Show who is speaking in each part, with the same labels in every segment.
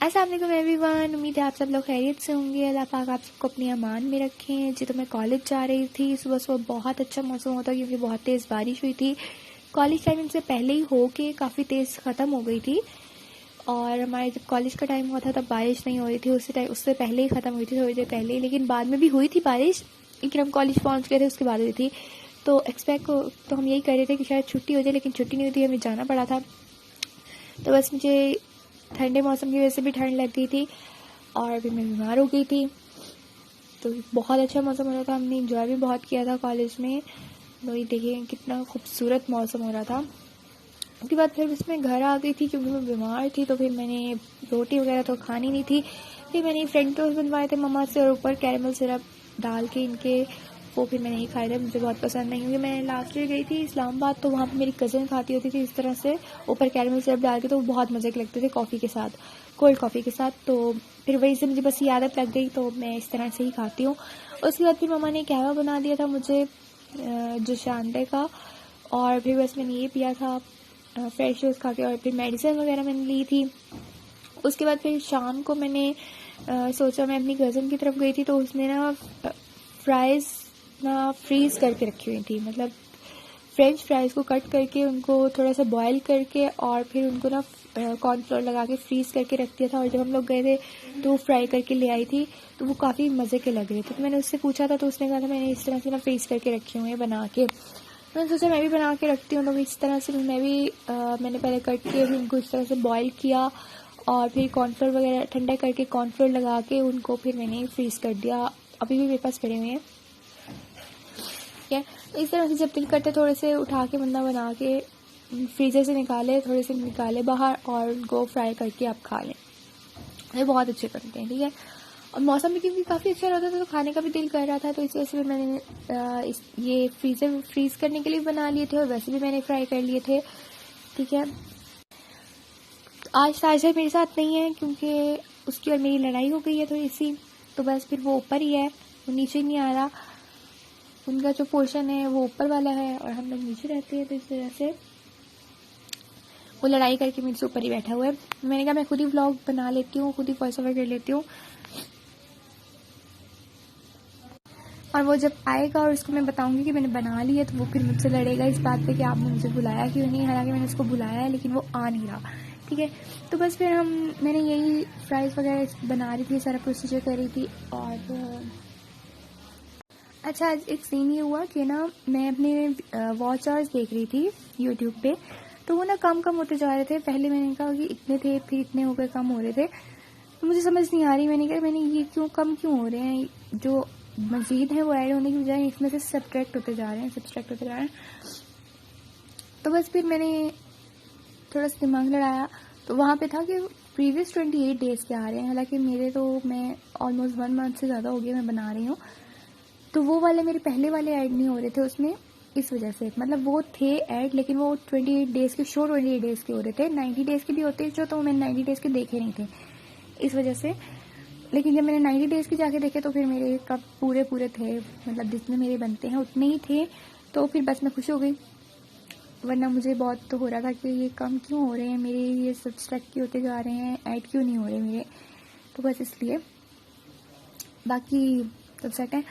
Speaker 1: अस्सलाम वालेकुम एवरीवन। उम्मीद है आप सब लोग खैरियत से होंगे। अल्लाह पाक आप सबको अपनी अमान में रखें। जी तो मैं कॉलेज जा रही थी। सुबह सुबह बहुत अच्छा मौसम होता क्योंकि बहुत तेज़ बारिश हुई थी। कॉलेज टाइमिंग से पहले ही हो के काफ़ी तेज़ ख़त्म हो गई थी और हमारे जब कॉलेज का टाइम हुआ था तब बारिश नहीं हो रही थी। उससे पहले ही ख़त्म हुई थी, थोड़ी देर पहले ही। लेकिन बाद में भी हुई थी बारिश, लेकिन हम कॉलेज पहुँच गए थे उसके बाद हुई थी। तो तो हम यही कर रहे थे कि शायद छुट्टी हो जाए, लेकिन छुट्टी नहीं हुई थी, हमें जाना पड़ा था। तो बस मुझे ठंडे मौसम की वजह से भी ठंड लग गई थी और फिर मैं बीमार हो गई थी। तो बहुत अच्छा मौसम हो रहा था, हमने इंजॉय भी बहुत किया था कॉलेज में। वही देखिए कितना खूबसूरत मौसम हो रहा था। उसके बाद फिर बस मैं घर आ गई थी क्योंकि मैं बीमार थी। तो फिर मैंने रोटी वगैरह तो खानी नहीं थी। फिर मैंने फ्रेंच टोस्ट बनवाए थे मम्मा से और ऊपर कैरेमल सिरप डाल के इनके, वो फिर मैंने नहीं खाए थे, मुझे बहुत पसंद नहीं। क्योंकि मैं लास्ट ईयर गई थी इस्लामाबाद, तो वहाँ पे मेरी कज़न खाती होती थी इस तरह से ऊपर कैरेमल सिरप डाल के, तो वो बहुत मज़े के लगते थे कॉफ़ी के साथ, कोल्ड कॉफ़ी के साथ। तो फिर वही से मुझे बस ये आदत लग गई, तो मैं इस तरह से ही खाती हूँ। उसके बाद फिर मम्मा ने कहवा बना दिया था मुझे जोशानबे का, और फिर बस मैंने ये पिया था फ्रेश जूस खा के, और फिर मेडिसिन वगैरह मैंने ली थी। उसके बाद फिर शाम को मैंने सोचा, मैं अपनी कज़न की तरफ गई थी तो उसने ना फ्राइज़ ना फ्रीज़ करके रखी हुई थी। मतलब फ्रेंच फ्राइज़ को कट करके उनको थोड़ा सा बॉईल करके और फिर उनको ना कॉर्नफ्लोर लगा के फ्रीज़ करके रख दिया था। और जब हम लोग गए थे तो वो फ्राई करके ले आई थी, तो वो काफ़ी मज़े के लग रहे थे। तो मैंने उससे पूछा था तो उसने कहा था मैंने इस तरह से ना फ्रीज़ करके रखे हुए हैं बना के। मैंने सोचा मैं भी बना के रखती हूँ। तो इस तरह से मैं भी मैंने पहले कट किए, फिर उनको इस तरह से बॉईल किया और फिर कॉर्नफ्लोर वगैरह ठंडा करके कॉर्नफ्लोर लगा के उनको फिर मैंने फ्रीज़ कर दिया। अभी भी मेरे पास पड़े हुए हैं। ठीक है, तो इस तरह से जब दिल करते थोड़े से उठा के बंदा बना के फ्रीज़र से निकाले, थोड़े से निकाले बाहर और उनको फ्राई करके आप खा लें। ये बहुत अच्छे बनते हैं। ठीक है, और मौसम भी क्योंकि काफ़ी अच्छा रहता था तो खाने का भी दिल कर रहा था, तो इस वजह से मैंने ये फ्रीज़ करने के लिए बना लिए थे और वैसे भी मैंने फ्राई कर लिए थे। ठीक है, आज ताजा मेरे साथ नहीं है क्योंकि उसकी और मेरी लड़ाई हो गई है थोड़ी सी, तो बस फिर वो ऊपर ही है, वो नीचे नहीं आ रहा। उनका जो पोर्शन है वो ऊपर वाला है और हम लोग नीचे रहते हैं, तो इस वजह से वो लड़ाई करके मेरे से ऊपर ही बैठा हुआ है। मैंने कहा मैं खुद ही व्लॉग बना लेती हूँ, खुद ही वॉइस ओवर कर लेती हूँ, और वो जब आएगा और उसको मैं बताऊंगी कि मैंने बना लिया तो वो फिर मुझसे लड़ेगा इस बात पे कि आपने मुझे बुलाया क्यों नहीं। हालांकि मैंने उसको बुलाया है लेकिन वो आ नहीं रहा। ठीक है, तो बस फिर मैंने यही फ्राइज़ वगैरह बना रही थी, सारा प्रोसीजर कर रही थी। और अच्छा, आज एक सीन ये हुआ कि ना मैं अपने वॉच आवर्स देख रही थी यूट्यूब पे, तो वो ना कम कम होते जा रहे थे। पहले मैंने कहा कि इतने थे, फिर इतने हो गए, कम हो रहे थे। तो मुझे समझ नहीं आ रही, मैंने कहा मैंने ये कम क्यों हो रहे हैं, जो मजीद है वो ऐड होने की बजाय इसमें से सब्ट्रैक्ट होते जा रहे हैं। तो बस फिर मैंने थोड़ा सा दिमाग लड़ाया, तो वहाँ पे था कि प्रीवियस 28 डेज़ के आ रहे हैं। हालांकि मैं ऑलमोस्ट 1 मंथ से ज़्यादा हो गया मैं बना रही हूँ, तो वो वाले मेरे पहले वाले ऐड नहीं हो रहे थे उसमें। इस वजह से मतलब वो थे ऐड, लेकिन वो 28 डेज़ के 28 डेज़ के हो रहे थे। 90 डेज़ के भी होते जो, तो मैंने 90 डेज़ के देखे नहीं थे इस वजह से। लेकिन जब मैंने 90 डेज़ के जाके देखे तो फिर मेरे कप पूरे थे, मतलब जितने मेरे बनते हैं उतने ही थे। तो फिर बस मैं खुश हो गई, वरना मुझे बहुत तो हो रहा था कि ये कम क्यों हो रहे हैं मेरे, ये सब्सट्रैक्ट क्यों होते जा रहे हैं, ऐड क्यों नहीं हो रहे मेरे। तो बस इसलिए, बाकी सब सेट है।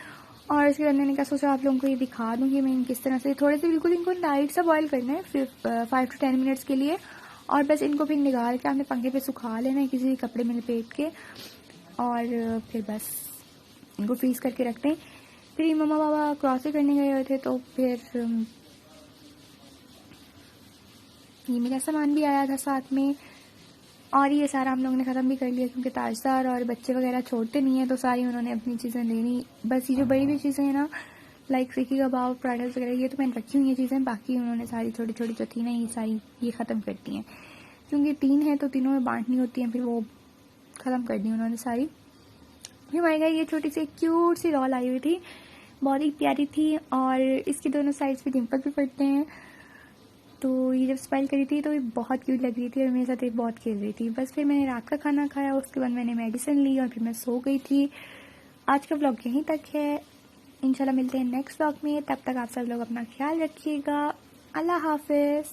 Speaker 1: और इसके बाद मैंने क्या सोचा आप लोगों को ये दिखा दूँ कि मैं किस तरह से थोड़े से बिल्कुल इनको लाइट सा बॉईल करना है फिर 5 to 10 मिनट्स के लिए, और बस इनको फिर निकाल के आपने पंखे पे सुखा लेना है किसी कपड़े में लपेट के, और फिर बस इनको फ्रीज़ करके रखते हैं। फिर मम्मा पापा क्रॉसरी करने गए हुए थे, तो फिर ये मेरा सामान भी आया था साथ में, और ये सारा हम लोगों ने ख़त्म भी कर लिया क्योंकि ताजदार और बच्चे वगैरह छोड़ते नहीं हैं, तो सारी उन्होंने अपनी चीज़ें लेनी। बस ये जो बड़ी बड़ी चीज़ें हैं ना, लाइक सीखी कबाब, प्राइडल्स वगैरह, ये तो मैंने रखी हुई हैं चीज़ें। बाकी उन्होंने सारी छोटी छोटी जो थी ना, ये सारी ये ख़त्म कर दी हैं क्योंकि 3 हैं तो तीनों में बांटनी होती हैं, फिर वो ख़त्म कर दी उन्होंने सारी। फिर हमारे घर ये छोटी सी क्यूट सी डॉल आई हुई थी, बहुत ही प्यारी थी, और इसकी दोनों साइड्स पे डिम्पल भी पड़ते हैं। तो ये जब स्माइल करी थी तो ये बहुत क्यूट लग रही थी और मेरे साथ ये बहुत खेल रही थी। बस फिर मैंने रात का खाना खाया, उसके बाद मैंने मेडिसिन ली और फिर मैं सो गई थी। आज का व्लॉग यहीं तक है, इंशाल्लाह मिलते हैं नेक्स्ट व्लॉग में। तब तक आप सब लोग अपना ख्याल रखिएगा। अल्लाह हाफिज़।